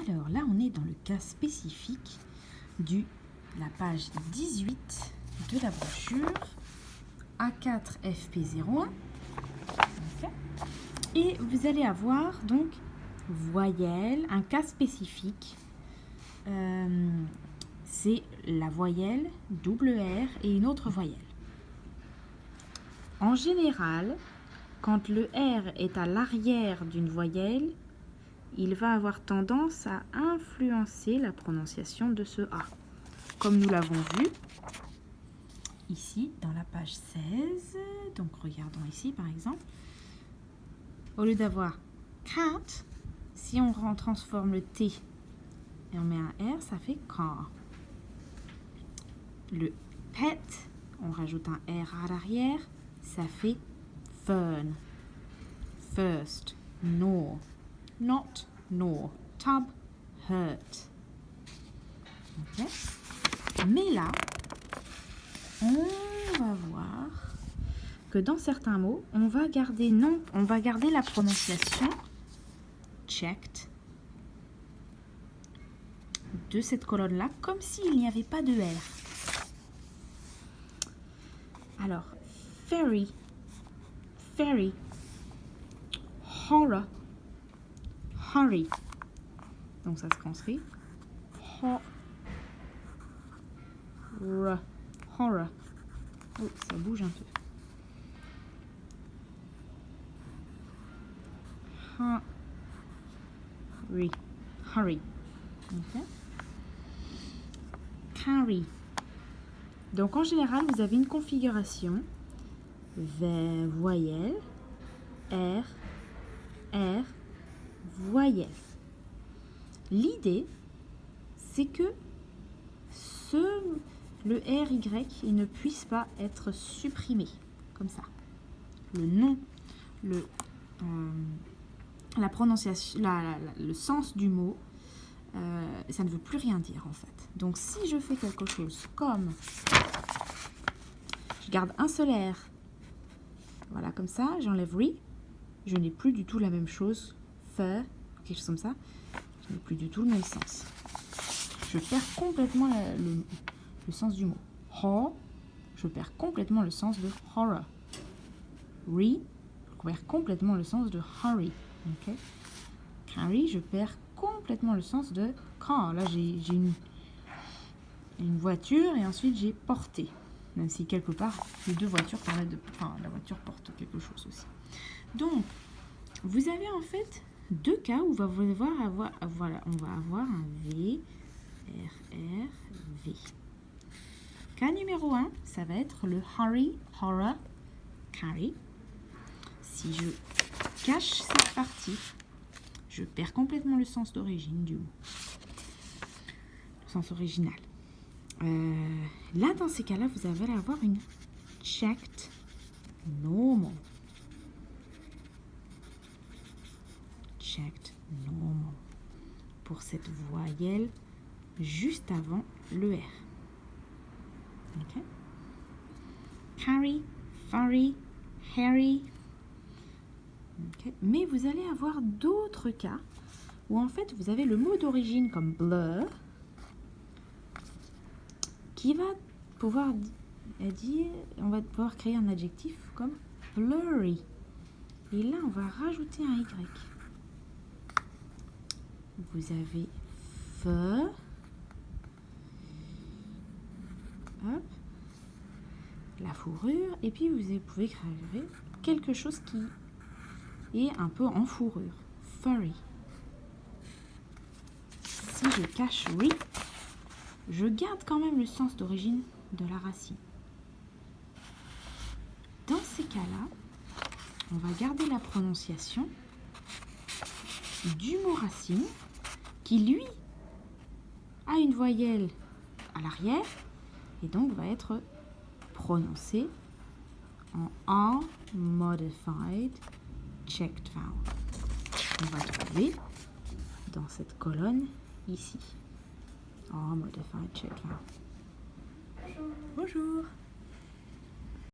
Alors là, on est dans le cas spécifique de la page 18 de la brochure A4 FP01. Okay. Et vous allez avoir donc voyelle, un cas spécifique. C'est la voyelle double R et une autre voyelle. En général, quand le R est à l'arrière d'une voyelle, il va avoir tendance à influencer la prononciation de ce A. Comme nous l'avons vu ici dans la page 16, donc regardons ici par exemple, au lieu d'avoir cat, si on transforme le T et on met un R, ça fait car. Le pet, on rajoute un R à l'arrière, ça fait fern. First, no, not, no, tub, hurt. Okay. Mais là, on va voir que dans certains mots, on va garder la prononciation checked de cette colonne-là, comme s'il n'y avait pas de R. Alors, ferry, ferry, horror, hurry. Donc ça se construit horror. Oh, ça bouge un peu. Hurry. Okay. Carry. Donc en général, vous avez une configuration voyelle, R, voyelle. L'idée, c'est que le RY, il ne puisse pas être supprimé, comme ça. Le nom, la prononciation, le sens du mot, ça ne veut plus rien dire en fait. Donc si je fais quelque chose comme, je garde un seul R, voilà comme ça, j'enlève re, je n'ai plus du tout la même chose, faire, quelque chose comme ça, je n'ai plus du tout le même sens. Je perds complètement le sens du mot. Ho, je perds complètement le sens de horror. Re, je perds complètement le sens de hurry. Okay. Carry, je perds complètement le sens de car. Là, j'ai une voiture et ensuite j'ai porté. Même si quelque part, les deux voitures permettent de... Enfin, la voiture porte quelque chose aussi. Donc, vous avez en fait deux cas où on va avoir un V, R, R, V. Cas numéro 1, ça va être le hurry, horror, carry. Si je cache cette partie, je perds complètement le sens d'origine du mot. Le sens original. Là, dans ces cas-là, vous allez avoir une checked normal. Checked normal. Pour cette voyelle juste avant le R. Okay. Carry, furry, hairy. Okay. Mais vous allez avoir d'autres cas où en fait vous avez le mot d'origine comme blur qui va pouvoir dire, on va pouvoir créer un adjectif comme blurry. Et là on va rajouter un Y. Vous avez fur, hop, la fourrure, et puis vous pouvez créer quelque chose qui est un peu en fourrure, furry. Si je cache re, je garde quand même le sens d'origine de la racine. Dans ces cas-là, on va garder la prononciation du mot racine qui, lui, a une voyelle à l'arrière et donc va être prononcé en unmodified checked vowel. On va trouver dans cette colonne ici. Unmodified checked vowel. Bonjour.